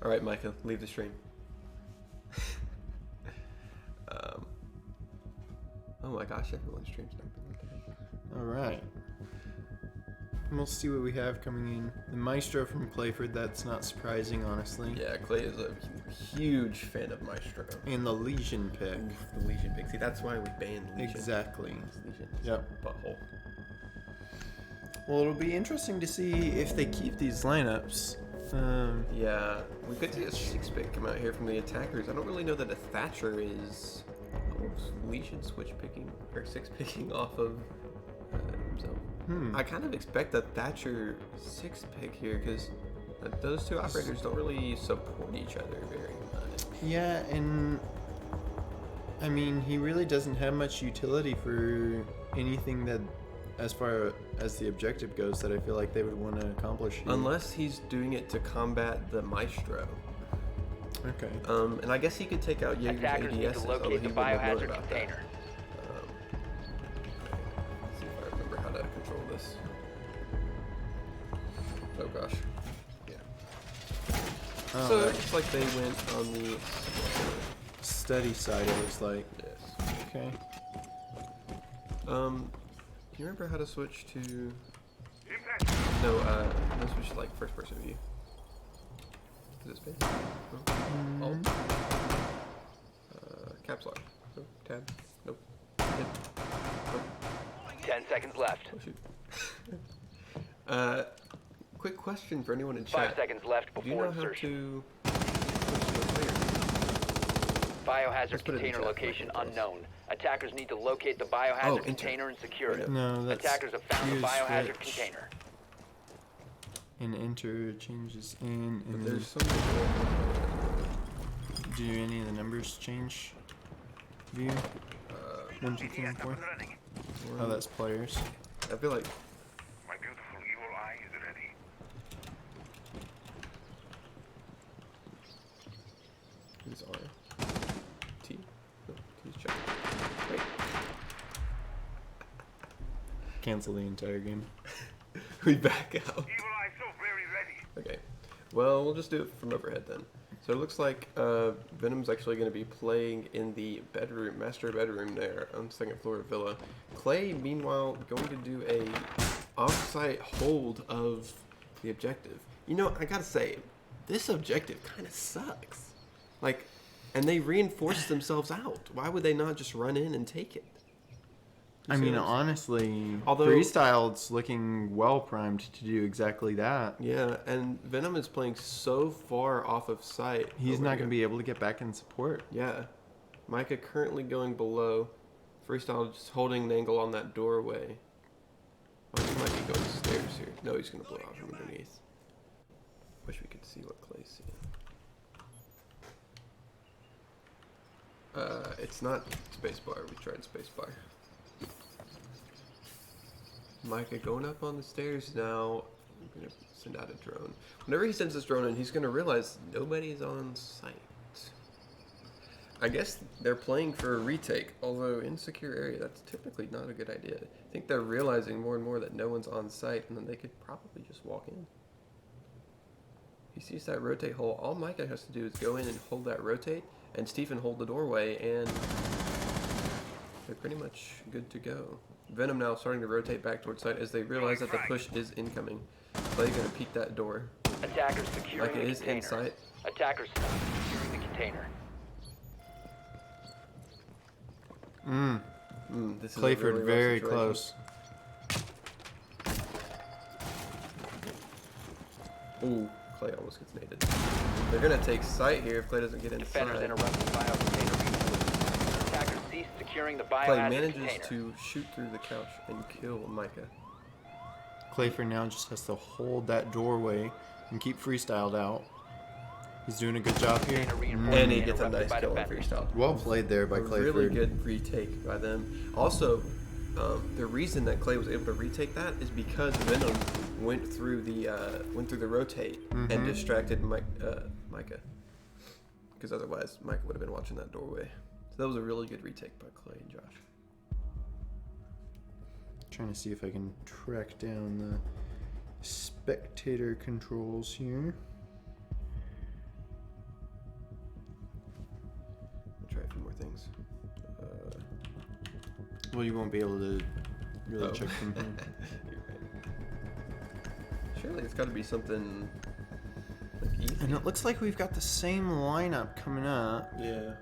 All right, Micah, leave the stream. Oh my gosh, everyone's stream's not. All right. And we'll see what we have coming in. The Maestro from Clayford, that's not surprising, honestly. Yeah, Clay is a huge fan of Maestro. And the Legion pick. Oof, the Legion pick. See, that's why we banned Legion. Exactly. Legion. Yep. Butthole. Well, it'll be interesting to see if they keep these lineups. Yeah, we could see a 6 pick come out here from the attackers. I don't really know that a Thatcher is Legion switch picking or 6 picking off of himself. I kind of expect a Thatcher 6 pick here because those two operators don't really support each other very much. Yeah, and I mean, he really doesn't have much utility for anything that, as far as the objective goes, that I feel like they would want to accomplish here. Unless he's doing it to combat the Maestro. Okay. And I guess he could take out Jaeger's Attackers need ADSs, to although locate he the wouldn't have known biohazard about container. Let's see if I remember how to control this. Oh gosh. Yeah. So it looks like they went on the Steady side, it looks like. yes. Okay. Do you remember how to switch to? No, let's switch to like first person view. Is it space? No. Alt. Caps lock. No. Tab. Nope. Hit. Nope. 10 seconds left. Oh shoot. Quick question for anyone in 5 chat. seconds left Do you before know how insertion. to switch to a player? Biohazard Let's put it in container chat, location like it does. unknown. Attackers need to locate the biohazard Oh, enter. container and secure it. No, that's Attackers have found the use biohazard switch. container. And enter changes in, But and there's then something. do any of the numbers change? View? 1, 2, 3, and 4. Oh, that's players. I feel like My beautiful evil eye is ready. these are T. No, T's check. Wait. Cancel the entire game. We back out. Evil eye so very ready. Okay. Well, we'll just do it from overhead then. So it looks like Venom's actually going to be playing in the bedroom, master bedroom there on the second floor of Villa. Clay, meanwhile, going to do a off-site hold of the objective. You know, I gotta say, this objective kind of sucks. Like, and they reinforced themselves out. Why would they not just run in and take it? You I see mean, what I'm saying? honestly, Although- Freestyled's looking well primed to do exactly that. Yeah, and Venom is playing so far off of sight. He's over not here. going to be able to get back in support. Yeah. Micah currently going below. Freestyle just holding an angle on that doorway. Oh, he might be going stairs here. No, he's going to blow out from underneath. Wish we could see what Clay's seeing. It's not spacebar. We tried spacebar. Micah going up on the stairs now. I'm going to send out a drone. Whenever he sends this drone in, he's going to realize nobody's on site. I guess they're playing for a retake, although in secure area, that's typically not a good idea. I think they're realizing more and more that no one's on site, and then they could probably just walk in. He sees that rotate hole. All Micah has to do is go in and hold that rotate, and Stephen hold the doorway, and they're pretty much good to go. Venom now starting to rotate back towards site as they realize that the push is incoming. Clay gonna peek that door. Attackers securing Micah the is container. in sight. Attackers stop securing the container. This is a Clayford really rough very situation. close. Ooh, Clay almost gets naded. They're gonna take sight here if Clay doesn't get Defenders inside. interrupt the bio container. Attackers cease securing the Clay biohazard manages container. to shoot through the couch and kill Micah. Clayford now just has to hold that doorway and keep Freestyled out. He's doing a good job here. Container reinforcement And he gets a interrupted nice by kill on defenders. freestyle. Well played there by A Clayford. really good retake by them. Also, the reason that Clay was able to retake that is because Venom went through the rotate and distracted Micah. Because otherwise, Micah would have been watching that doorway. So that was a really good retake by Clay and Josh. Trying to see if I can track down the spectator controls here. settings. Well, you won't be able to really Oh. check from here. You're right. Surely it's got to be something like easy. And it looks like we've got the same lineup coming up. Yeah.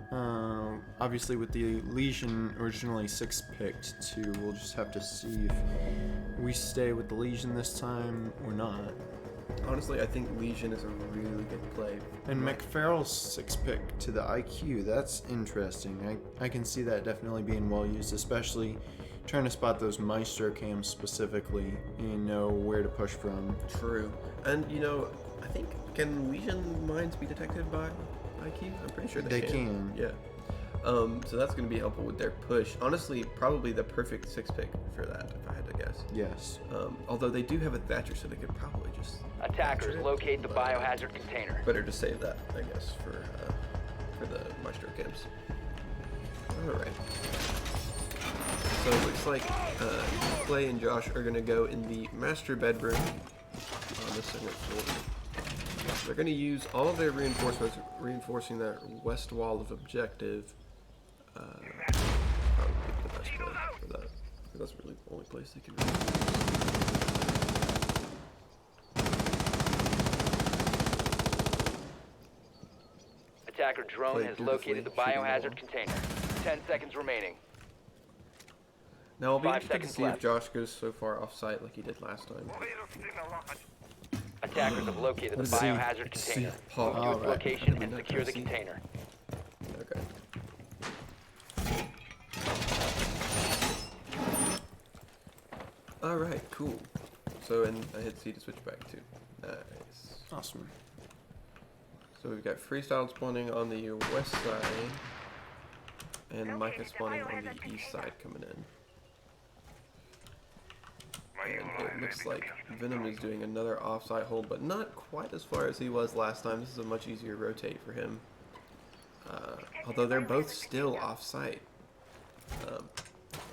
Obviously, with the Legion originally 6 picked too, we'll just have to see if we stay with the Legion this time or not. Honestly, I think Legion is a really good play. And McFarrell's 6 pick to the IQ, that's interesting. I can see that definitely being well used, especially trying to spot those Maestro cams specifically and know where to push from. True. And, you know, I think, can Legion mines be detected by IQ? I'm pretty sure they can. Yeah. So that's going to be helpful with their push. Honestly, probably the perfect 6 pick for that, if I had to guess. Yes. Although they do have a Thatcher, so they could probably just... Attackers, Thatcher it, locate the but biohazard container. Better to save that, I guess, for the Maestro cams. Alright. So it looks like Clay and Josh are going to go in the master bedroom on the second floor. They're going to use all of their reinforcements, reinforcing that west wall of objective. Probably the best play for that. That's really the only place they can Attacker drone Played has beautifully, located the shooting the biohazard wall. container. 10 seconds remaining. Now I'll be 5 interested to seconds see left. if Josh goes so far off site like he did last time. We're still alive. Attackers have located the Let's see. biohazard Let's container. see. Paul. Move to its Alright. location Let and me secure the see. container. Okay. Alright, cool. So, and I hit C to switch back to. Nice. Awesome. So we've got freestyle spawning on the west side, and Micah spawning on the east side coming in. And it looks like Venom is doing another offsite hold, but not quite as far as he was last time. This is a much easier rotate for him. Although they're both still offsite.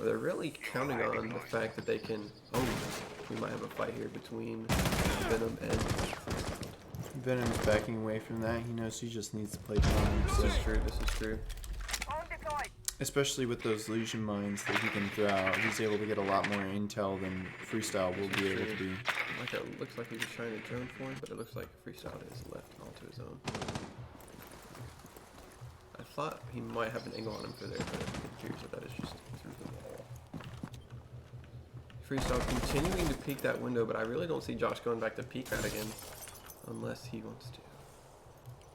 They're really counting on the fact that they can... Oh, we might have a fight here between Venom and... Venom's backing away from that. He knows he just needs to play time. This So, is true, this is true. especially with those Legion mines that he can throw out, he's able to get a lot more intel than Freestyle will be able to do. Like it looks like he was trying to drone for him, but it looks like freestyle is left onto his own. I thought he might have an angle on him for there, but it appears that that is just through the wall. Freestyle continuing to peek that window, but I really don't see Josh going back to peek that again, unless he wants to.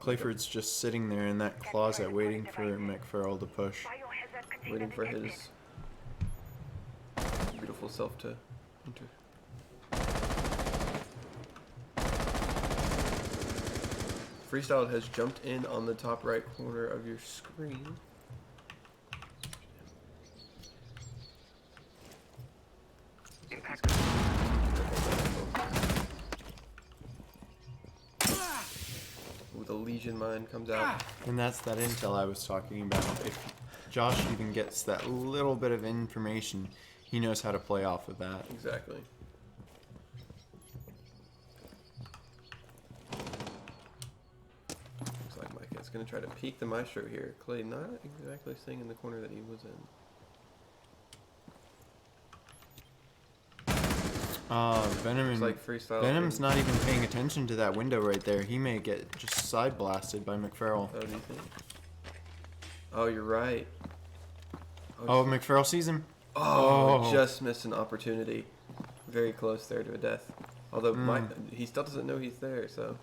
Clayford's just sitting there in that closet waiting for McFarrell to push. Waiting for his beautiful self to enter. Freestyle has jumped in on the top right corner of your screen. Ooh, the Legion mine comes out. And that's that intel I was talking about. If Josh even gets that little bit of information, he knows how to play off of that. Exactly. Looks like Micah is going to try to peek the Maestro here. Clay not exactly staying in the corner that he was in. Venom Looks like freestyle. Venom's not even paying attention to that window right there. He may get just side blasted by McFarrell. Oh, do you think? Oh, you're right. Oh, McFarrell sees him. Oh, Oh. just missed an opportunity. Very close there to a death. Although he still doesn't know he's there, so.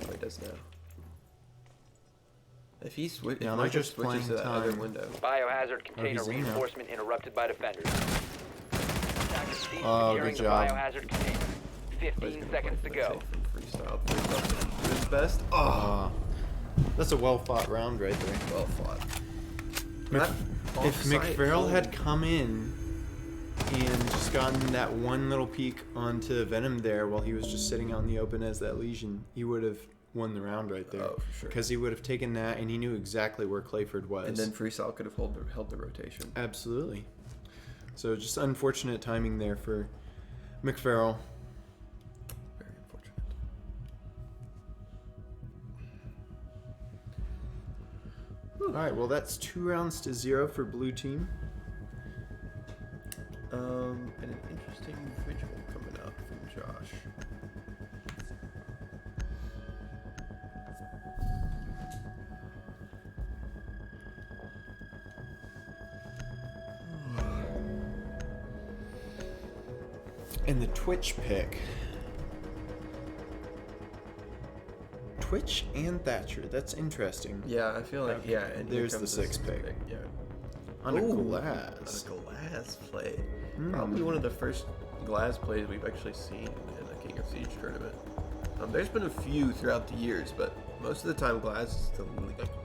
Oh, he does now. If he Yeah, they're Micah just switches to playing that other time. window. Biohazard container he's in now. reinforcement interrupted by defenders. Attackers cease Oh, securing good the job. biohazard container. Clay's 15 gonna seconds play to for the go. tape from freestyle. Freestyle doing his best. Oh, That's a well fought round right there. well fought. If McFarrell had come in and just gotten that one little peek onto Venom there while he was just sitting out in the open as that Legion, he would have won the round right there. Oh, for sure. Because he would have taken that and he knew exactly where Clayford was. And then freestyle could have held the rotation. Absolutely. So just unfortunate timing there for McFarrell. Very unfortunate. Alright, well that's 2 rounds to 0 for blue team. And an interesting visual coming out from Josh. And the Twitch pick. Twitch and Thatcher. That's interesting. Yeah, I feel like, yeah. And here There's the comes 6th pick. Yeah. On a Ooh, glass. A glass play. Probably one of the first glass plays we've actually seen in the King of Siege tournament. There's been a few throughout the years, but most of the time glass is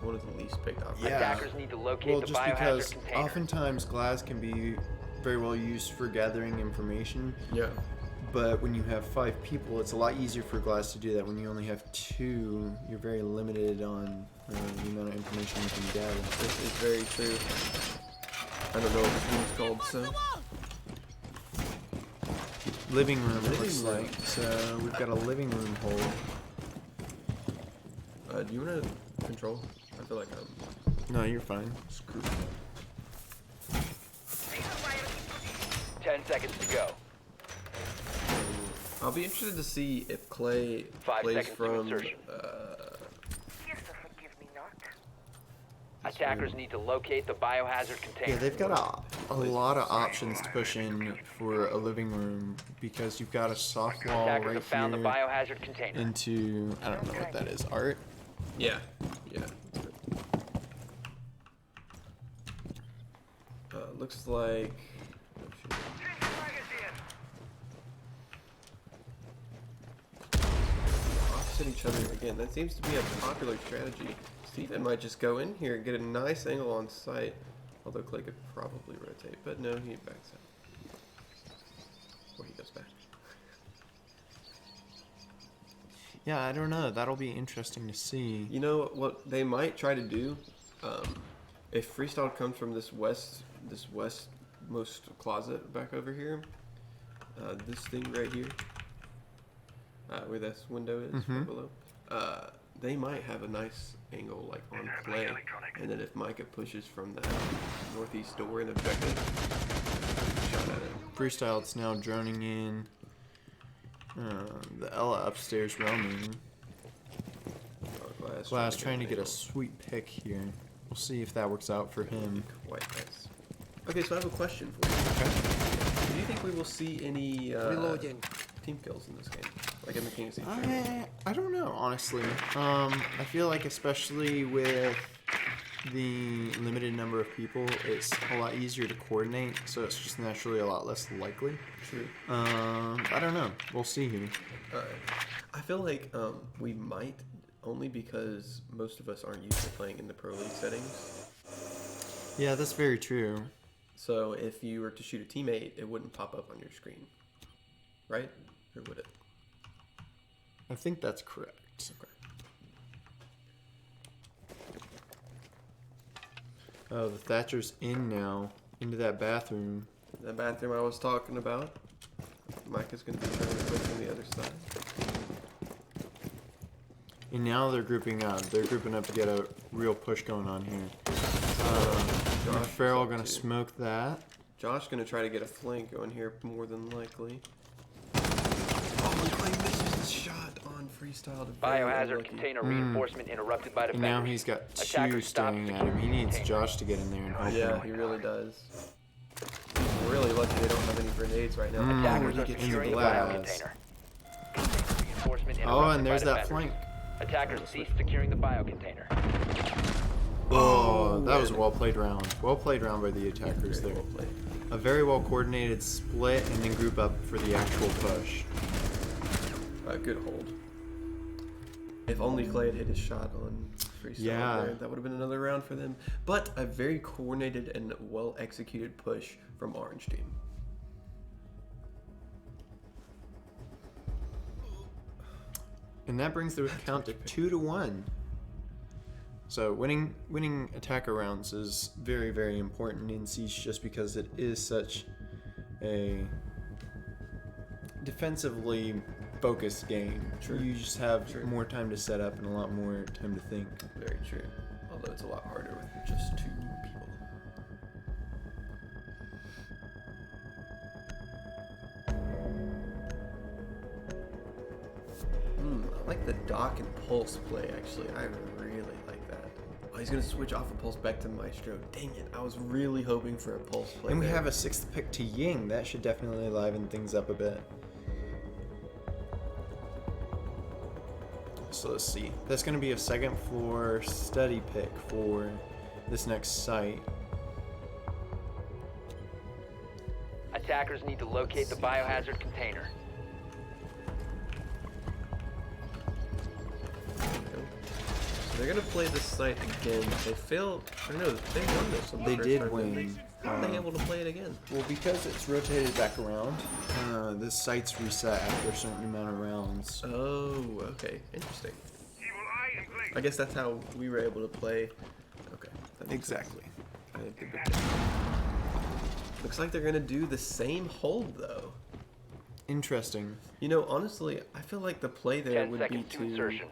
one of the least picked up. Yeah. Attackers need to locate Well, the just biohazard because container. oftentimes glass can be very well used for gathering information, Yeah. but when you have 5 people, it's a lot easier for glass to do that. When you only have 2, you're very limited on the amount of information you can gather. This is very true. I don't know what this room's called, so. Living room, it Living looks room. like. So we've got a living room hole. Do you want to control? I feel like I'm No, you're fine. screwed. 10 seconds to go. I'll be interested to see if Clay 5 plays seconds to from. insertion. Yes, forgive me not. Attackers need to locate the biohazard container. Yeah, they've got a lot of options to push in for a living room because you've got a soft wall Attackers right have found the here biohazard container. into, I don't know what that is, art? Yeah. Yeah. Looks like. Oh, shit. Opposite each other again. That seems to be a popular strategy. Steven might just go in here and get a nice angle on sight. Although Clay could probably rotate, but no, he backs out. Or he goes back. Yeah, I don't know. That'll be interesting to see. You know what they might try to do? If freestyle comes from this westmost closet back over here, this thing right here, where this window is right below, they might have a nice angle like on Clay, and then if Micah pushes from that northeast door in objective, shot at it. Freestyle, it's now droning in. The Ella upstairs roaming. Glass trying to get a sweet pick here. We'll see if that works out for him. Quite nice. Okay, so I have a question for you. Okay. Do you think we will see any team kills in this game, like in the King of Siege? I don't know, honestly. I feel like especially with the limited number of people, it's a lot easier to coordinate, so it's just naturally a lot less likely. True. I don't know. We'll see here. Alright. I feel like we might, only because most of us aren't used to playing in the Pro League settings. Yeah, that's very true. So if you were to shoot a teammate, it wouldn't pop up on your screen. Right? Or would it? I think that's correct. Okay. Oh, the Thatcher's in now, into that bathroom. The bathroom I was talking about. Mike is going to be trying to push on the other side. And now they're grouping up. They're grouping up to get a real push going on here. Josh Farrell is up gonna too. smoke that. Josh going to try to get a flank going here, more than likely. Oh, and Clay misses the shot on freestyle. To very Biohazard unlucky. container reinforcement interrupted by And defenders. now he's got 2 Attackers stop staring at securing him. He needs container. Josh to get in there and help Yeah, him. he really does. He's really lucky they don't have any grenades right now. Attackers he are gets securing the glass. biocontainer. Reinforcement Oh, interrupted and there's by that defenders. flank. Attackers cease securing the biocontainer. Oh, that was a and- well played round. Well played round by the attackers Very there. well played. A very well coordinated split and then group up for the actual push. Good hold. If only Clay had hit his shot on freestyle Yeah. there, that would have been another round for them. But a very coordinated and well executed push from Orange Team. And that brings the count to 2-1. So winning attacker rounds is very, very important in Siege just because it is such a defensively focused game. True. You just have True. more time to set up and a lot more time to think. Very true. Oh, although it's a lot harder with just 2 people. I like the Doc and Pulse play, actually. I really like that. Oh, he's going to switch off a Pulse back to Maestro. Dang it, I was really hoping for a Pulse play. And we there. have a 6th pick to Ying. That should definitely liven things up a bit. So let's see. That's going to be a 2nd floor study pick for this next site. Attackers need to locate the biohazard container. They're gonna play this site again. They failed. Or no, they won this. On the They first did time. win. How are they able to play it again? Well, because it's rotated back around, this site's reset after a certain amount of rounds. Oh, okay, interesting. I guess that's how we were able to play. Okay, that makes sense. Exactly. I did a good job. Looks like they're gonna do the same hold though. Interesting. You know, honestly, I feel like the play there 10 would be seconds to to insertion.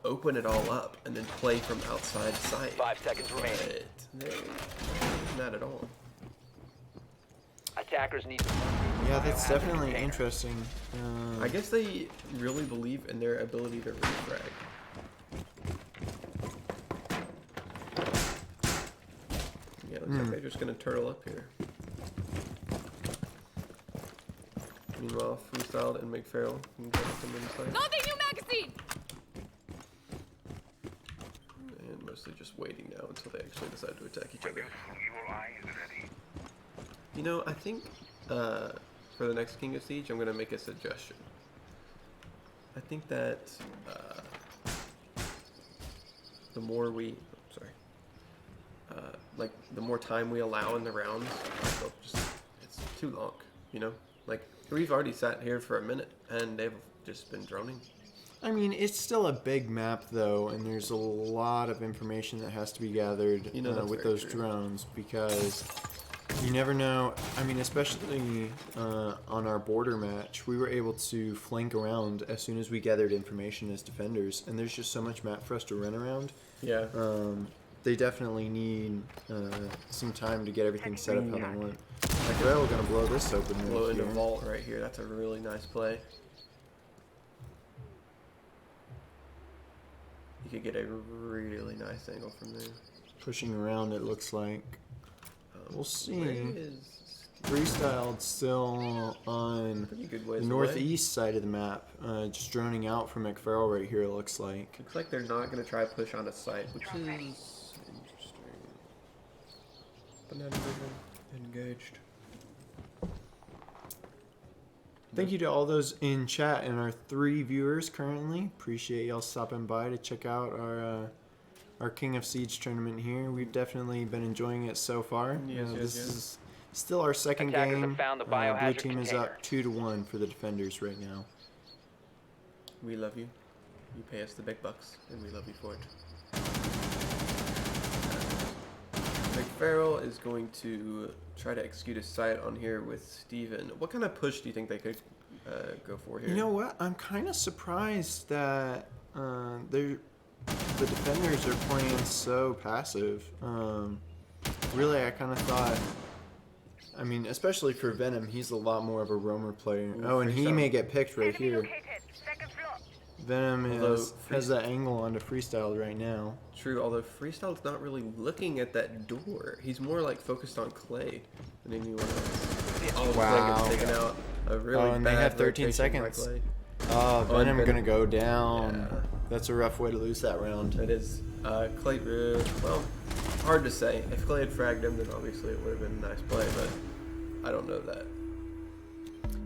open it all up and then play from outside site. 5 seconds remaining. But they're not doing that at all. Attackers need to Yeah, that's biohazard definitely container. interesting. I guess they really believe in their ability to refrag. Yeah, looks like they're just gonna turtle up here. Meanwhile, Freestyled and McFarrell can get some insight. Loading new magazine! And mostly just waiting now until they actually decide to attack each other. You know, I think for the next King of Siege, I'm gonna make a suggestion. I think that the more we, like the more time we allow in the rounds, it's too long. You know, like we've already sat here for a minute and they've just been droning. I mean, it's still a big map, though, and there's a lot of information that has to be gathered You know, that's with very those true. drones, because you never know. I mean, especially on our border match, we were able to flank around as soon as we gathered information as defenders, and there's just so much map for us to run around. Yeah. They definitely need some time to get everything set up how they want. Like, they're all gonna blow this open right Blow into here. vault right here. That's a really nice play. You could get a really nice angle from there. Pushing around, it looks like. We'll Where see. is Freestyled still on pretty good the ways away. northeast side of the map, just droning out from McFarrell right here, it looks like. Looks like they're not going to try to push on a site, which is interesting. Banana vision engaged. Thank you to all those in chat and our 3 viewers currently. Appreciate y'all stopping by to check out our King of Siege tournament here. We've definitely been enjoying it so far. Yes, This yes. is still our second Attackers game. have found the Blue biohazard team is container. up 2-1 for the defenders right now. We love you. You pay us the big bucks, and we love you for it. McFarrell is going to try to execute a site on here with Steven. What kind of push do you think they could go for here? You know what? I'm kind of surprised that the defenders are playing so passive. Really, I kind of thought. I mean, especially for Venom, he's a lot more of a roamer player. Ooh, Oh, and he Freestyle. may get picked right Enemy here. located. Second floor. Venom Although has that angle onto Freestyle right now. True, although Freestyle's not really looking at that door. He's more like focused on Clay than anyone else. Oh, Wow. Clay gets taken out. A really Oh, and they bad have 13 rotation by seconds. Clay. Oh, Venom Venom- gonna go down. Yeah. That's a rough way to lose that round. That is Clay. Well, hard to say. If Clay had fragged him, then obviously it would have been a nice play, but I don't know that.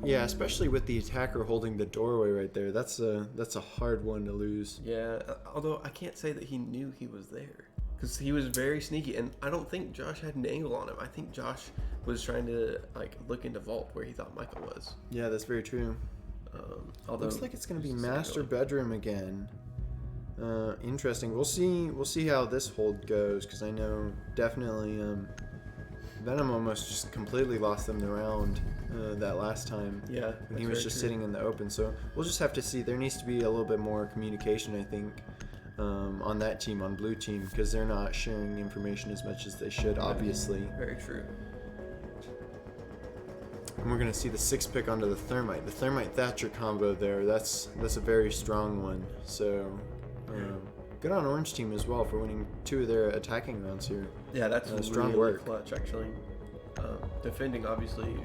Yeah, especially with the attacker holding the doorway right there. That's a hard one to lose. Yeah, although I can't say that he knew he was there because he was very sneaky, and I don't think Josh had an angle on him. I think Josh was trying to like look into vault where he thought Michael was. Yeah, that's very true. Although Looks like it's gonna be just master angle. bedroom again. Interesting. We'll see how this hold goes, because I know definitely Venom almost just completely lost them the round that last time. Yeah, when he was just sitting in the open. So we'll just have to see. There needs to be a little bit more communication, I think. on that team, on blue team, because they're not sharing information as much as they should, obviously. Very true. And we're gonna see the 6 pick onto the Thermite. The Thermite Thatcher combo there. That's a very strong one. So good on Orange team as well for winning 2 of their attacking rounds here. Yeah, that's strong really work. clutch actually. Defending obviously.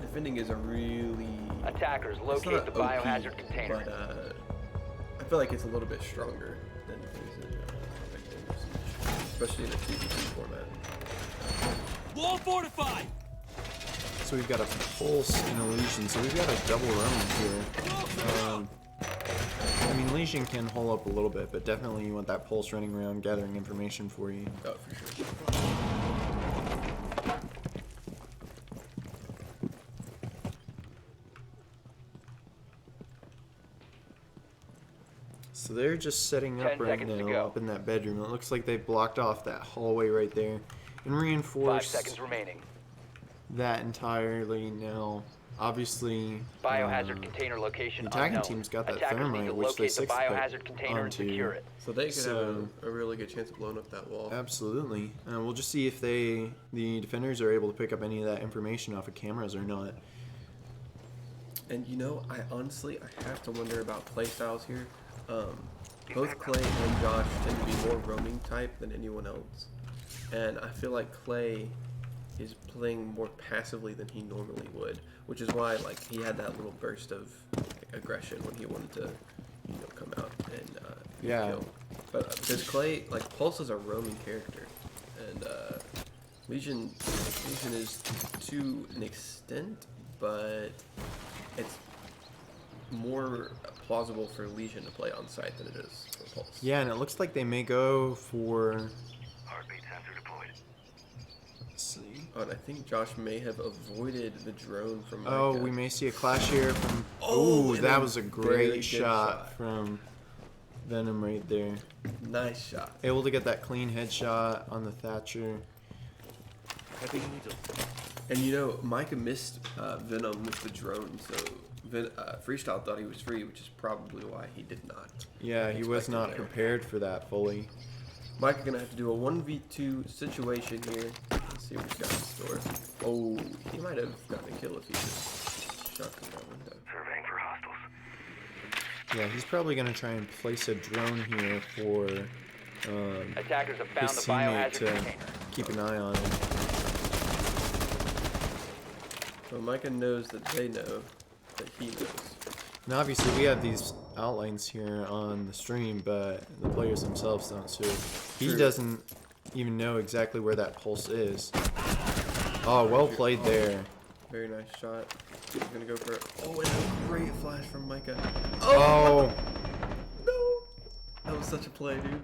Defending is a really. Attackers it's locate not the OP, biohazard container. But I feel like it's a little bit stronger than things in Siege, especially in a 2v2 format. Wall fortified! So we've got a Pulse and a Legion. So we've got a double roam here. I mean, Legion can hole up a little bit, but definitely you want that Pulse running around gathering information for you. Oh, for sure. So they're just setting up 10 right seconds to now, go. up in that bedroom. It looks like they blocked off that hallway right there and 5 reinforced seconds remaining. that entirely now. Obviously, Biohazard container location the attacking unknown. team's got that Attackers need Thermite, to which they locate the 6 biohazard container and onto. secure it. So they could So- have a really good chance of blowing up that wall. Absolutely. We'll just see if the defenders are able to pick up any of that information off of cameras or not. And you know, I have to wonder about playstyles here. Both Clay and Josh tend to be more roaming type than anyone else. And I feel like Clay is playing more passively than he normally would, which is why like he had that little burst of aggression when he wanted to, come out and Yeah. kill. But because Clay, like Pulse is a roaming character, and Legion is to an extent, but it's more plausible for Legion to play on site than it is for Pulse. Yeah, and it looks like they may go for. Heartbeat sensor deployed. Let's see. Oh, and I think Josh may have avoided the drone from. Oh, Micah. we may see a clash here from. Oh, Oh, and that a was a very great good shot shot. from Venom right there. Nice shot. Able to get that clean headshot on the Thatcher. And Micah missed Venom with the drone, so Freestyle thought he was free, which is probably why he did not. Yeah, he was expect not him there. prepared for that fully. Micah gonna have to do a 1v2 situation here. Let's see what he's got in store. Oh, he might have gotten a kill if he just shot through that window. Surveying for hostiles. Yeah, he's probably going to try and place a drone here for Attackers have found his the teammate biohazard to container. keep an eye on him. So Micah knows that they know that he knows. And obviously we have these outlines here on the stream, but the players themselves don't. So he True. doesn't even know exactly where that pulse is. Oh, well played there. Very nice shot. He's gonna go for it. Oh, and a great flash from Micah. Oh, No! That was such a play, dude.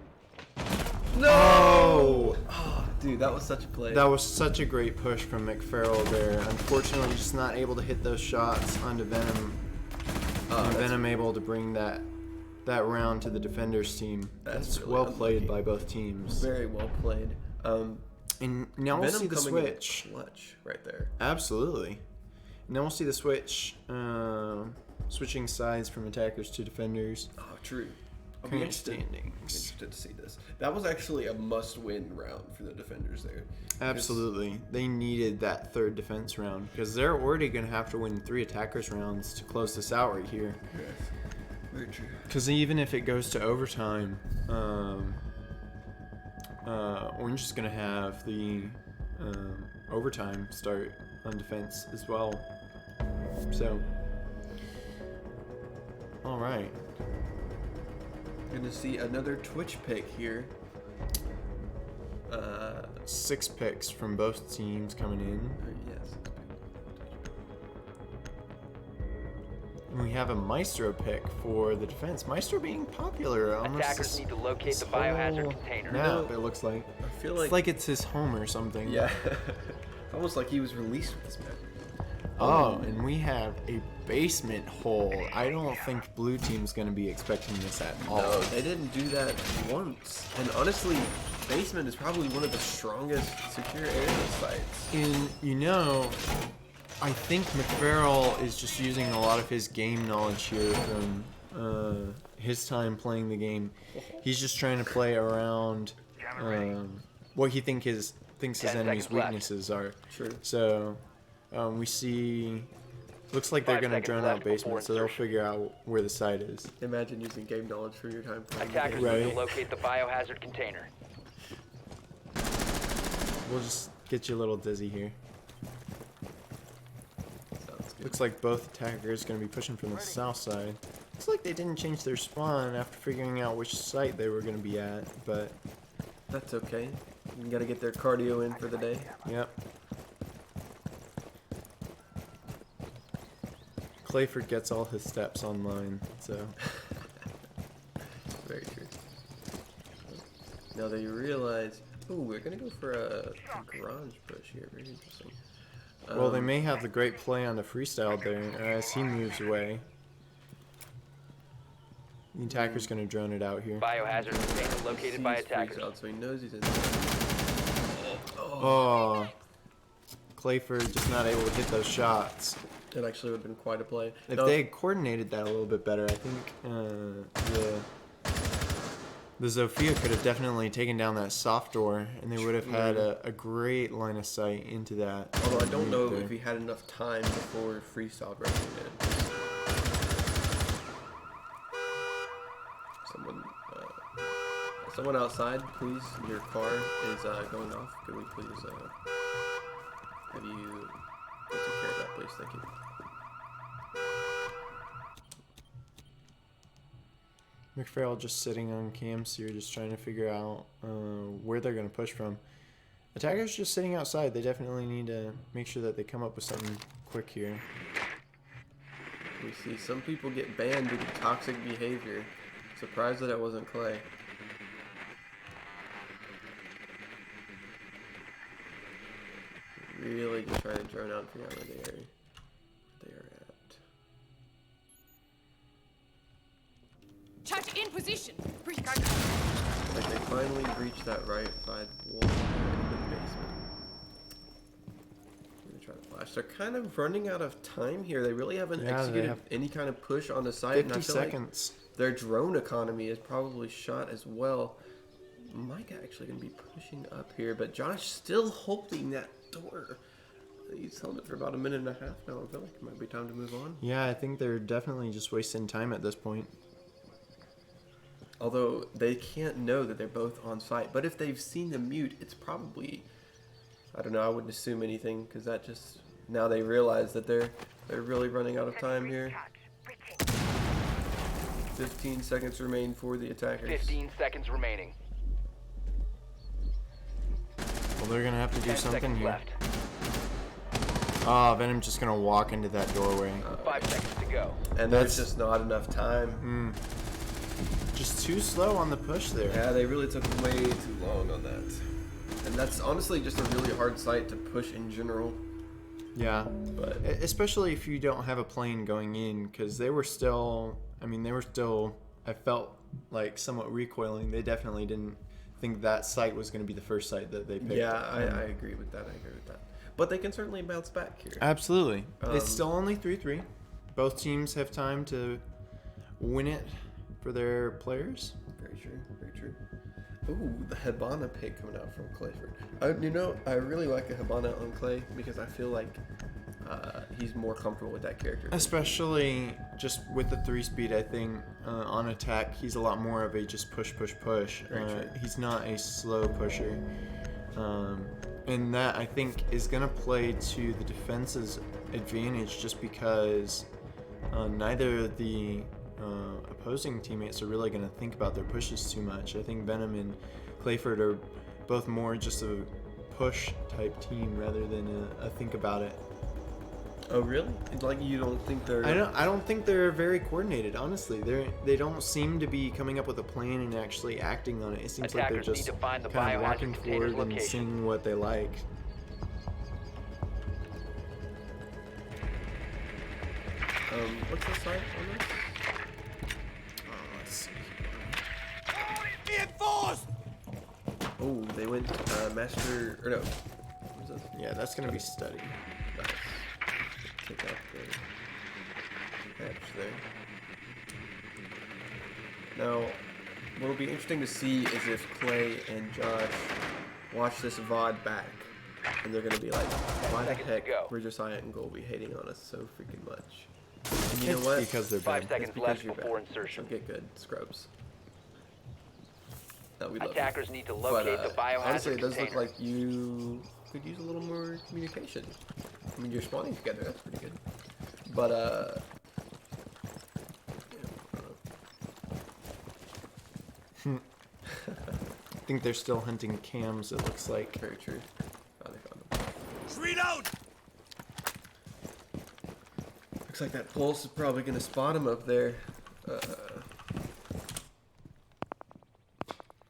No! oh. Oh, dude, that was such a play. That was such a great push from McFarrell there. Unfortunately, just not able to hit those shots onto Venom. And that's- Venom able to bring that round to the defenders team. That's really well played unlucky. by both teams. Very well played. And now we'll Venom see the coming in switch. clutch right there. Absolutely. Now we'll see the switch. Switching sides from attackers to defenders. Oh, true. I'll be Current interested, standings. interested to see this. That was actually a must-win round for the defenders there. Absolutely. They needed that third defense round because they're already going to have to win 3 attackers rounds to close this out right here. Yes. Very true. Because even if it goes to overtime, Orange is going to have the overtime start on defense as well. So, all right. Gonna see another Twitch pick here. 6 picks from both teams coming in. Yes. And we have a Maestro pick for the defense. Maestro being popular. Almost Attackers need to locate this the biohazard whole container. map, it looks like. I feel It's like it's his home or something. yeah. It's almost like he was released with this map. Oh, and we have a basement hole. I don't think blue team's going to be expecting this at all. No, they didn't do that once. And honestly, basement is probably one of the strongest secure area sites. And, I think McFarrell is just using a lot of his game knowledge here from his time playing the game. He's just trying to play around what he thinks his 10 enemy's seconds left. weaknesses are. Sure. So we see. Looks like they're 5 going to seconds drone left out before basement, so they'll insertion. figure out where the site is. Imagine using game knowledge from your time playing. the Attackers game. need Right. to locate the biohazard container. We'll just get you a little dizzy here. Sounds good. Looks like both attackers going to be pushing from the south side. Looks like they didn't change their spawn after figuring out which site they were going to be at, but That's okay. You gotta get their cardio in for the day. yep. Clayford gets all his steps online, so Very true. Now they realize, ooh, we're gonna go for a garage push here. Very interesting. well, they may have the great play on the freestyle there as he moves away. The attacker's going to drone it out here. Biohazard container located by sees attackers. freeze out, so he knows he's in. Oh, Clayford just not able to hit those shots. It actually would have been quite a play. If Now, they had coordinated that a little bit better, I think the Zofia could have definitely taken down that soft door, and they would have had a great line of sight into that. although I don't know there. if he had enough time before freestyle rushing in. Someone outside, please. Your car is going off. Could we please have you take care of that, please? Thank you. McPhail just sitting on cams here, just trying to figure out where they're going to push from. Attackers just sitting outside. They definitely need to make sure that they come up with something quick here. We see some people get banned due to toxic behavior. Surprised that it wasn't Clay. Really just trying to drone out and figure out where they are at. Check in position. Breach. Like they finally breached that right side wall in the basement. I'm gonna try to flash. They're kind of running out of time here. They really haven't Yeah, they executed have any kind of push on the site. 50 and I feel seconds. like their drone economy is probably shot as well. Mike actually gonna be pushing up here, but Josh still holding that door. He's held it for about a minute and a half now. I feel like it might be time to move on. Yeah, I think they're definitely just wasting time at this point. Although they can't know that they're both on site. But if they've seen the mute, it's probably, I don't know, I wouldn't assume anything because that just, now they realize that they're really running out of time here. 15 seconds remain for the attackers. 15 seconds remaining. Well, they're going to have to do 10 something seconds here. left. Ah, Venom's just going to walk into that doorway. 5 seconds to go. And That's- there's just not enough time. Just too slow on the push there. Yeah, they really took way too long on that. And that's honestly just a really hard site to push in general. Yeah. But Especially if you don't have a plane going in, because they were still, I felt like somewhat recoiling. They definitely didn't think that site was going to be the first site that they picked. yeah, I agree with that. But they can certainly bounce back here. Absolutely. It's still only 3-3. Both teams have time to win it for their players. Very true, very true. Ooh, the Hibana pick coming out from Clayford. I really like the Hibana on Clay because I feel like he's more comfortable with that character. Especially just with the 3-speed, I think on attack, he's a lot more of a just push. Very true. He's not a slow pusher. And that, I think, is going to play to the defense's advantage just because neither of the opposing teammates are really going to think about their pushes too much. I think Venom and Clayford are both more just a push type team rather than a think about it. Oh, really? Like you don't think they're? I don't think they're very coordinated. Honestly, they don't seem to be coming up with a plan and actually acting on it. It seems like they're Attackers need just to find the kind of biohazard walking container's forward and location. seeing what they like. What's the site on this? Let's see. Reinforced! Oh, they went master or no? What was this? Yeah, that's gonna be study. Nice. Take out the patch there. Now, what'll be interesting to see is if Clay and Josh watch this VOD back, and they're gonna be like, "Why the seconds to heck go. were Josiah and Gold be hating on us so freaking much?" And you know It's what? because they're 5 bad. seconds It's because left you're before bad. insertion. So get good, scrubs. We love you. Attackers need to But, locate the biohazard honestly, it does container. look like you could use a little more communication. I mean, you're spawning together. That's pretty good. But I think they're still hunting cams, it looks like. very true. Oh, they found him. Street out! Looks like that pulse is probably gonna spot him up there.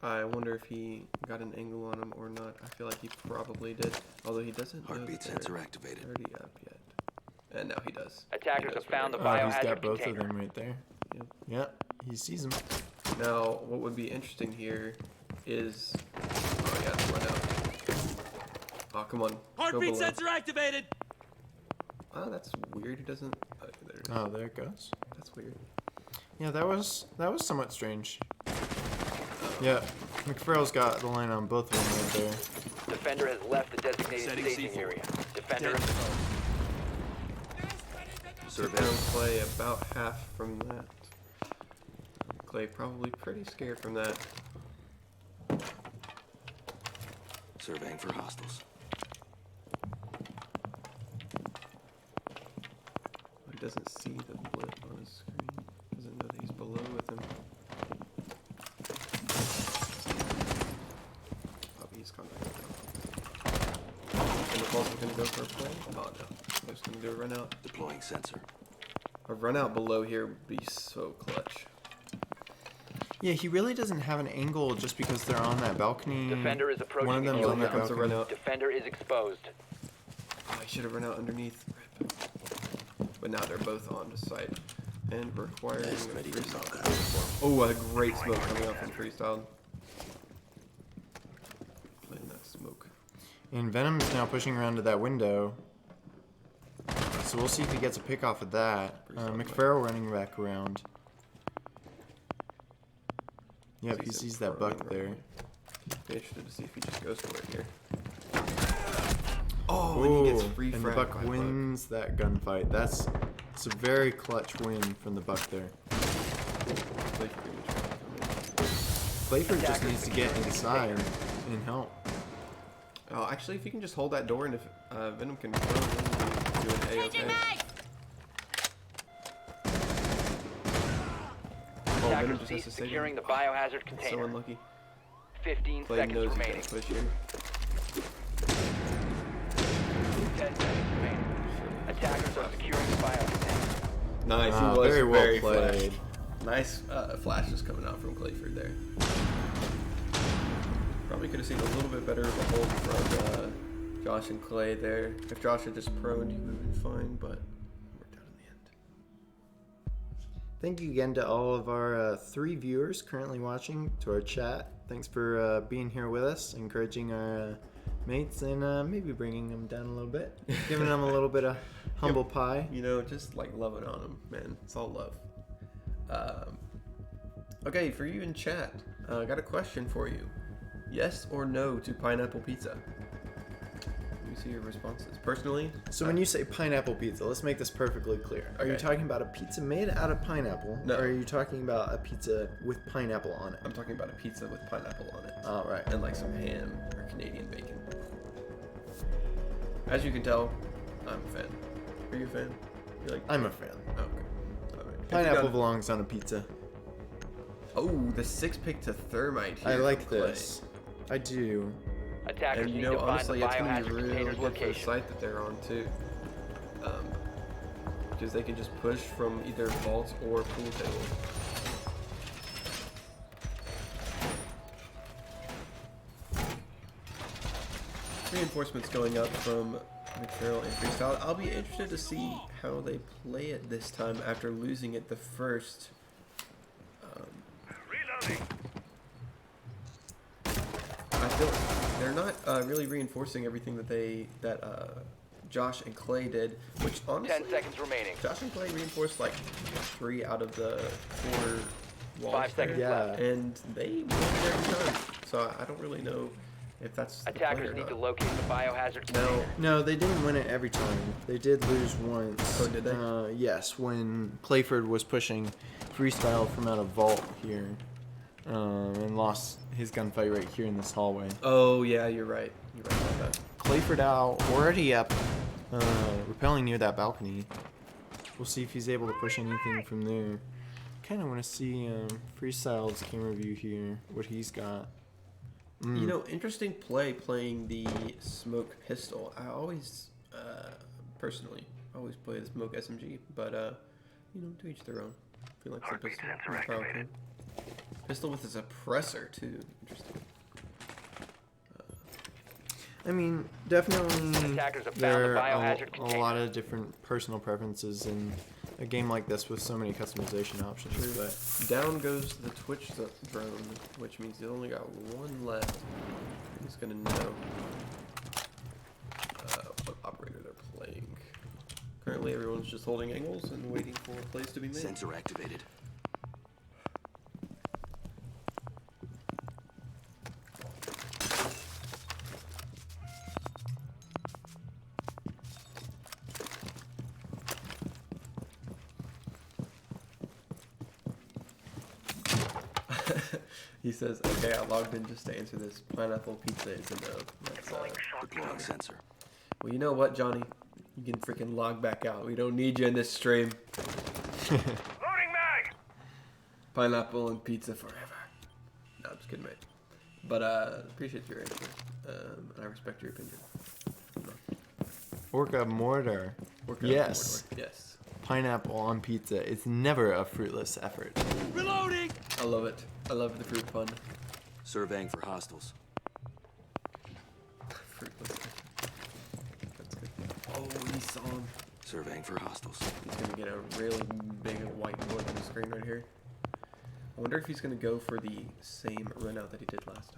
I wonder if he got an angle on him or not. I feel like he probably did, although he doesn't. know Heartbeat that sensor they're activated. already up yet, and now he does. Attackers He knows have found where the they Oh, he's biohazard got both container. of them right there. Yep. Yep, he sees them. Now, what would be interesting here is, oh yeah, it's run out. Oh, come on. Go Heartbeat below. sensor activated! Oh, that's weird. He doesn't. Oh, there it is. Oh, there it goes. That's weird. Yeah, that was somewhat strange. Yeah, McFarrell's got the line on both of them right there. Defender has left the designated Setting staging C4. area. Defender Dead. exposed. Took down Clay about half from that. Clay probably pretty scared from that. Surveying for hostiles. He doesn't see the blip on his screen. Doesn't know that he's below with him. Probably he's contacted him. And the ball's gonna go for a play? Oh no. They're just gonna do a run out. Deploying sensor. A run out below here would be so clutch. Yeah, he really doesn't have an angle just because they're on that balcony. Defender is approaching One of the them's Oh, on here that comes the balcony. run out. Defender is exposed. Oh, I should have run out underneath. Rip. But now they're both on to site. And requiring a freestyle. Oh, a great smoke coming out from freestyle. Playing that smoke. And Venom's now pushing around to that window. So we'll see if he gets a pick off of that. McFarrell running back around. Yep, he sees that buck there. Be interested to see if he just goes for it here. Oh, and he gets free and the frag buck by wins that gunfight. It's a very clutch win from the buck there. Clayford just needs to get inside and help. Oh, actually, if you can just hold that door and if Venom can throw it, then do an Changing A-okay. mag! Oh, Venom Attackers just has cease to save securing him. the biohazard So container. unlucky. 15 Clay seconds knows he remaining. can push here. 10 seconds remaining. Attackers are securing the biocontainer. Nice, Ah, he was very well very played. flashed. Nice flashes coming out from Clayford there. Probably could have seen a little bit better of a hold from Josh and Clay there. If Josh had just proned, he would have been fine, but it worked out in the end. Thank you again to all of our 3 viewers currently watching, to our chat. Thanks for being here with us, encouraging our mates, and maybe bringing them down a little bit, giving them a little bit of humble pie. You know, just like loving on them, man. It's all love. Okay, for you in chat, I got a question for you. Yes or no to pineapple pizza? Let me see your responses. Personally, So when you say pineapple pizza, let's make this perfectly clear. Are you Okay. talking about a pizza made out of pineapple, No. or are you talking about a pizza with pineapple on it? I'm talking about a pizza with pineapple on it. All right. And like some ham or Canadian bacon. As you can tell, I'm a fan. Are you a fan? You like? I'm a fan. Oh, okay. All right. Pineapple belongs on a pizza. Oh, the 6-pick to Thermite here I like from Clay. this. I do. Attackers And you need know, to find honestly, the it's gonna be biohazard really container's good for the location. site that they're on too, because they can just push from either vault or pool table. Reinforcements going up from McFarrell and Freestyle. I'll be interested to see how they play it this time after losing it the first. Reloading. I feel they're not really reinforcing everything that Josh and Clay did, which honestly, 10 seconds remaining. Josh and Clay reinforced like 3 out of the 4 walls 5 seconds there, Yeah. left. and they win every time. So I don't really know if that's the play Attackers or need not. to locate the biohazard Now, container. No, they didn't win it every time. They did lose once. Oh, did they? Yes, when Clayford was pushing freestyle from out of vault here, and lost his gunfight right here in this hallway. oh yeah, you're right. You're right about that. Clayford out, already up, repelling near that balcony. We'll see if he's able to push anything from there. Kind of want to see freestyle's camera view here, what he's got. You know, interesting play playing the smoke pistol. I always, personally, always play the smoke SMG, but you know, to each their own. I feel like the Heartbeat pistol. sensor is powerful. activated. Pistol with a suppressor too. Interesting. I mean, definitely Attackers have found there the are biohazard a container. lot of different personal preferences in a game like this with so many customization options. But Down goes the Twitch drone, which means he's only got one left. He's gonna know what operator they're playing. Currently, everyone's just holding angles and waiting for plays to be made. Sensor activated. He says, "Okay, I logged in just to answer this. Pineapple pizza is a no." That's, Deploying sensor. well, you know what, Johnny? You can freaking log back out. We don't need you in this stream. Loading mag! Pineapple and pizza forever. No, I'm just kidding, mate. But appreciate your answer. And I respect your opinion. Orca mortar, Work out yes. more. Yes. Pineapple on pizza. It's never a fruitless effort. Reloading! I love it. I love the fruit pun. Surveying for hostiles. Fruitless. That's good. Oh, he saw him. Surveying for hostiles. He's gonna get a really big whiteboard on the screen right here. I wonder if he's gonna go for the same run out that he did last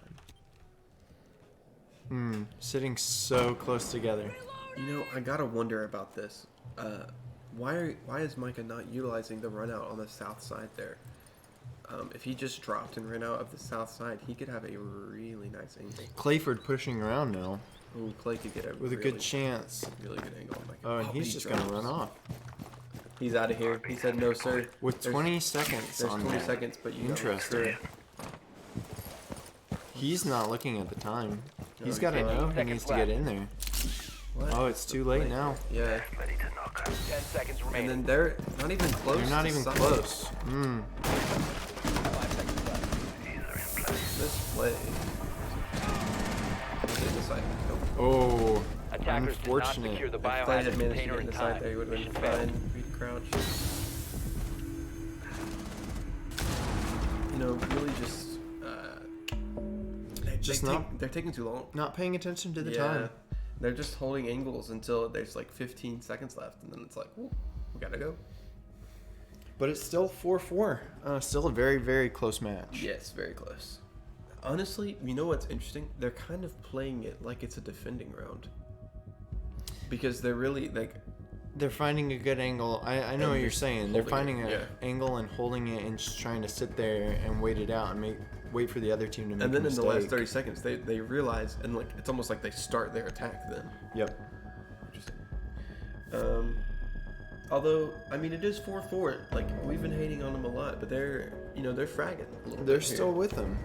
time. Sitting so close together. You know, I gotta wonder about this. Why is Micah not utilizing the run out on the south side there? If he just dropped and ran out of the south side, he could have a really nice angle. Clayford pushing around now Ooh, Clay could get a with a really, good chance. really good angle on Micah. Oh, and he's he just gonna drops. run off. He's out of here. He said no, sir. With There's- 20 seconds There's on 20 that. seconds, but you gotta make Interesting. sure. He's not looking at the time. He's he got to can't. know he 15 needs to seconds get in there. What? Oh, it's too late now. Yeah. Ready to knock out. 10 seconds And remaining. then they're not even close. They're not to even side. close. 5 seconds left. These are in place. This play. Get the side. Nope. Oh, Attackers did not unfortunate. secure the If Clay had biohazard managed to container get in in the side time. there, he would have Mission been failed. fine. Read crouch. You know, really just. Just not- They're taking too long. Not paying attention to the Yeah. time. They're just holding angles until there's like 15 seconds left, and then it's like, whoop, we gotta go. But it's still 4-4. Still a very, very close match. Yes, very close. Honestly, you know what's interesting? They're kind of playing it like it's a defending round. Because they're really like, They're finding a good angle. I know And what you're just saying. They're holding finding it, an yeah. angle and holding it and just trying to sit there and wait it out and wait for the other team to make and then a in the mistake. last 30 seconds, they realize, and like it's almost like they start their attack then. Yep. Interesting. Although, I mean, it is 4-4. Like we've been hating on them a lot, but they're fragging. A little They're bit here. still with them.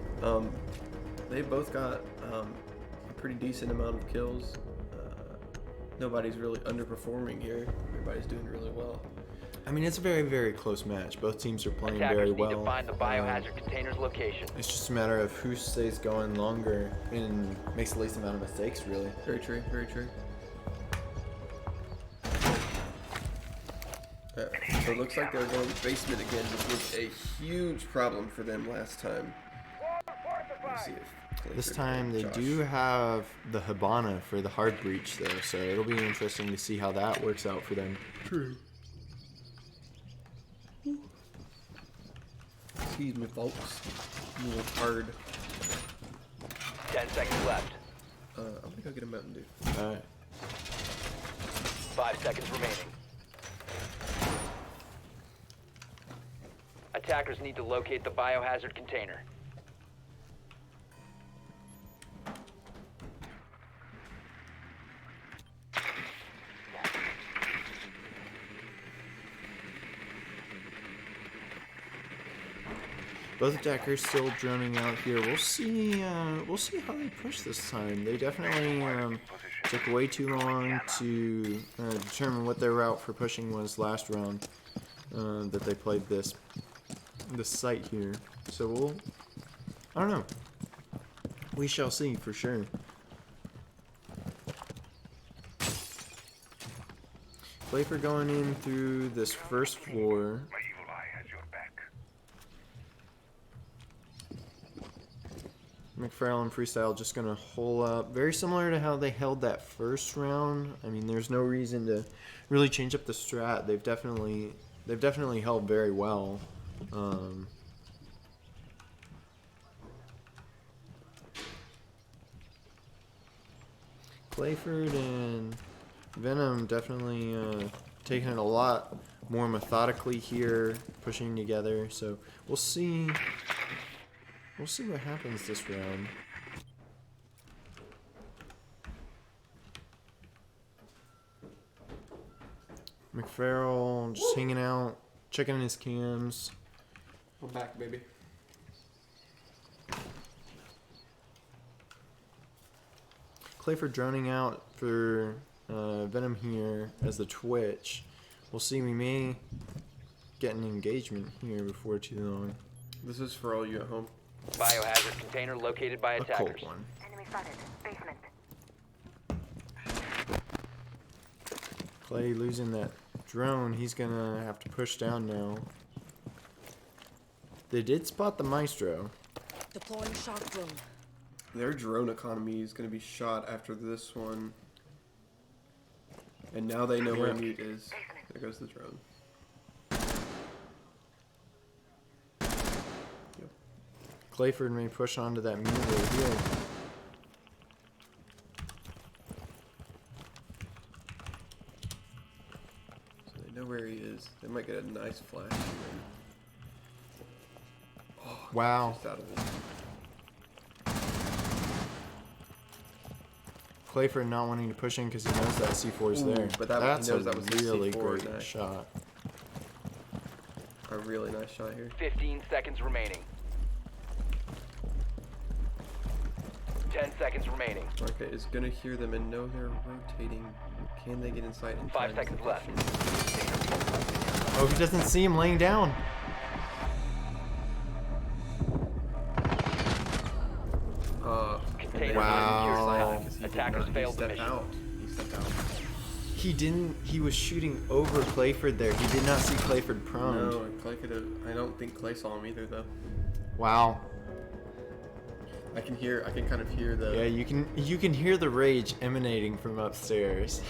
They both got a pretty decent amount of kills. Nobody's really underperforming here. Everybody's doing really well. I mean, it's a very, very close match. Both teams are playing Attackers very need well. to find the biohazard container's location. It's just a matter of who stays going longer and makes the least amount of mistakes, really. Very true. Very true. So it looks like they're going basement again, which was a huge problem for them last time. Let's see if This Clifford time and they Josh- do have the Habana for the hard breach, though, so it'll be interesting to see how that works out for them. True. Excuse me, folks. A little hard. 10 seconds left. I'm gonna go get a Mountain Dew. Alright. 5 seconds remaining. Attackers need to locate the biohazard container. Both attackers still droning out here. We'll see how they push this time. They definitely took way too long to determine what their route for pushing was last round that they played this site here. So I don't know. We shall see for sure. Clayfer going in through this first floor. My evil eye has your back. McFarlane Freestyle just gonna hole up, very similar to how they held that first round. I mean, there's no reason to really change up the strat. They've definitely held very well. Clayford and Venom definitely taking it a lot more methodically here, pushing together. So we'll see. We'll see what happens this round. McFarrell just hanging out, checking his cams. We're back, baby. Clayford droning out for Venom here as the Twitch. We'll see, we may get an engagement here before too long. This is for all you at home. Biohazard container located by A attackers. cold one. Enemy spotted. Basement. Clay losing that drone. He's gonna have to push down now. They did spot the Maestro. Deploying shock drone. Their drone economy is going to be shot after this one. And now they know where meat is. There goes the drone. Yep. Clayford may push onto that meat right here. So they know where he is. They might get a nice flash. Oh, Wow. just out of it. Clayford not wanting to push in because he knows that C4 is Ooh, there. but that- he That's knows a that was his really C4 great nice. shot. A really nice shot here. 15 seconds remaining. 10 seconds remaining. Marca is going to hear them and know they're rotating. Can they get inside in 5 time? seconds left. Oh, he doesn't see him laying down. Container Wow. secured time. Attackers failed the mission. He stepped out. He didn't. He was shooting over Clayford there. He did not see Clayford prone. No, and Clay could have. I don't think Clay saw him either, though. Wow. I can kind of hear the. Yeah, you can hear the rage emanating from upstairs.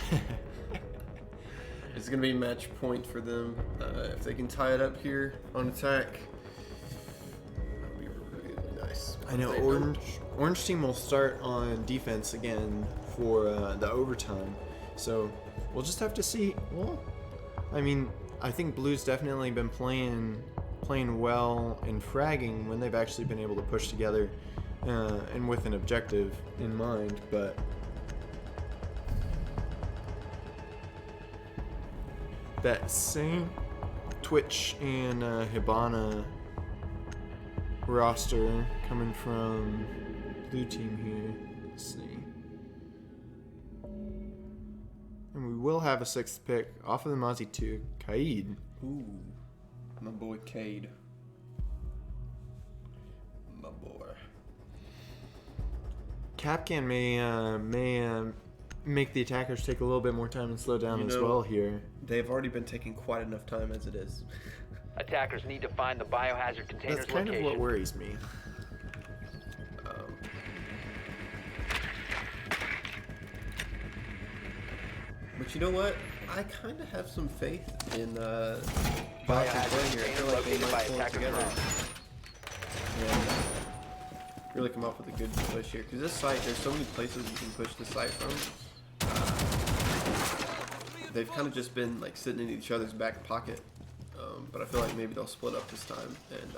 It's gonna be match point for them. If they can tie it up here on attack, that'll be really nice. I know If they don't- Orange team will start on defense again for the overtime. So we'll just have to see. Well, I mean, I think Blue's definitely been playing well and fragging when they've actually been able to push together and with an objective in mind. But that same Twitch and Hibana roster coming from Blue team here. Let's see. And we will have a 6th pick off of the Mozzie 2, Kaid. Ooh, my boy Cade. My boy. Capcan may make the attackers take a little bit more time and slow down You as know- well here. They've already been taking quite enough time as it is. Attackers need to find the biohazard container's That's kind location. of what worries me. But you know what? I kind of have some faith in Biohazard Biohazard here. I feel container like they located by might pull it attacker together drone. and really come up with a good push here. Because this site, there's so many places you can push the site from. They've kind of just been like sitting in each other's back pocket But I feel like maybe they'll split up this time and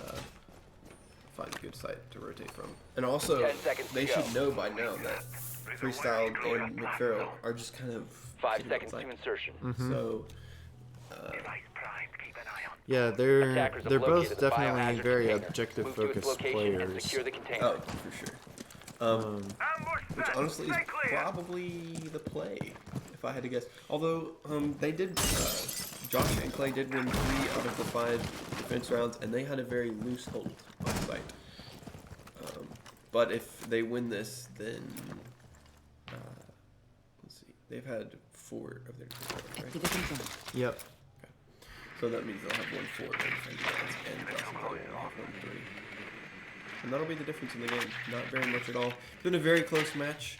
find a good site to rotate from. And also, 10 seconds to they go. should know by now that Freestyle and McFarrell are just kind of 5 sitting seconds on to site. insertion. So, Device prime. Keep an eye on. Yeah, Attackers have they're both located the definitely biohazard very container. objective Move to its focused location and players. secure the container. oh, for sure. Ambush Which set. honestly is Stay clear. probably the play, if I had to guess. Although they did, Josh and Clay did win 3 out of the 5 defense rounds, and they had a very loose hold on site. But if they win this, then let's see, they've had 4 of their defense rounds, right? Activating drone. Yep. So that means they'll have 1-4 in defense rounds, and Josh and Clay will have 1-3. And that'll be the difference in the game. Not very much at all. It's been a very close match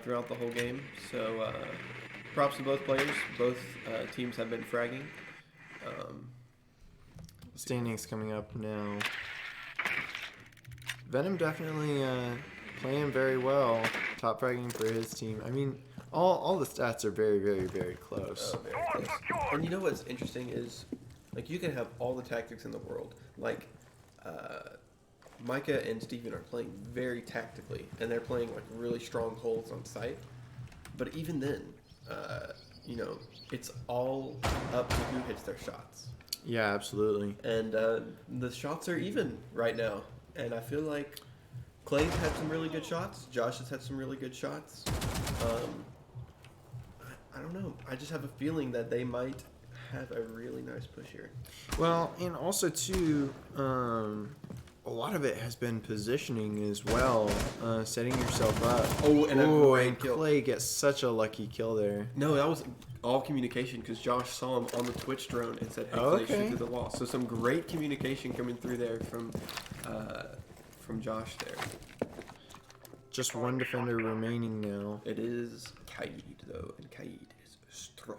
throughout the whole game. So props to both players. Both teams have been fragging. Standings coming up now. Venom definitely playing very well. Top fragging for his team. I mean, all the stats are very, very, very close. Very close. And you know what's interesting is, like, you can have all the tactics in the world. Like, Micah and Steven are playing very tactically, and they're playing like really strong holds on site. But even then, you know, it's all up to who hits their shots. Yeah, absolutely. And the shots are even right now. And I feel like Clay's had some really good shots. Josh has had some really good shots. I don't know. I just have a feeling that they might have a really nice push here. Well, and also too, a lot of it has been positioning as well, setting yourself up. Oh, and a great and kill. Clay gets such a lucky kill there. No, that was all communication because Josh saw him on the Twitch drone and said, "Hey, Oh, Clay, shoot okay. through the wall." So some great communication coming through there from Josh there. Just one defender remaining now. It is Kaid though, and Kaid is strong.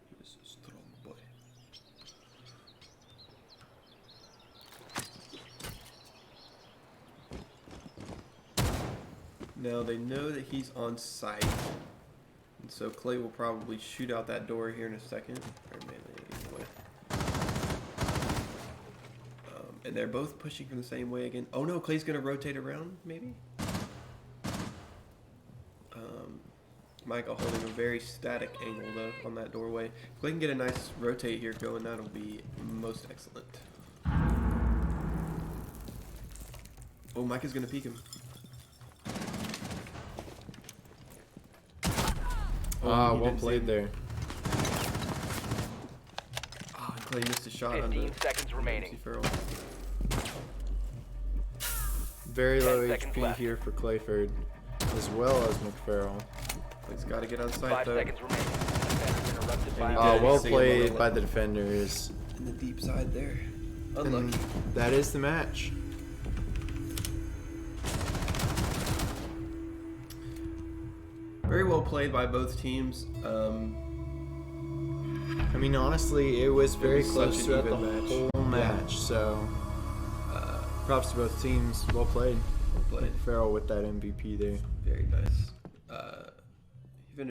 He is a strong boy. Now they know that he's on site, and so Clay will probably shoot out that door here in a second. Or melee way. And they're both pushing from the same way again. Oh no, Clay's gonna rotate around, maybe? Michael holding a very static angle though on that doorway. If Clay can get a nice rotate here going, that'll be most excellent. Oh, Mike is gonna peek him. Ah, he well didn't see played him. there. Oh, Clay missed a shot on 15 the seconds remaining. Farrell. Very 10 low seconds HP left. here for Clayford, as well as McFarrell. Clay's gotta get on site 5 though. seconds remaining. Defense interrupted by And he Ah, did. well See him played on by the- the defenders. In the deep side there. And Unlucky. that is the match. Very well played by both teams. I mean, honestly, it was very was close such an throughout the even match. whole match. So, props to both teams. Well played. Well played. Farrell with that MVP there. Very nice.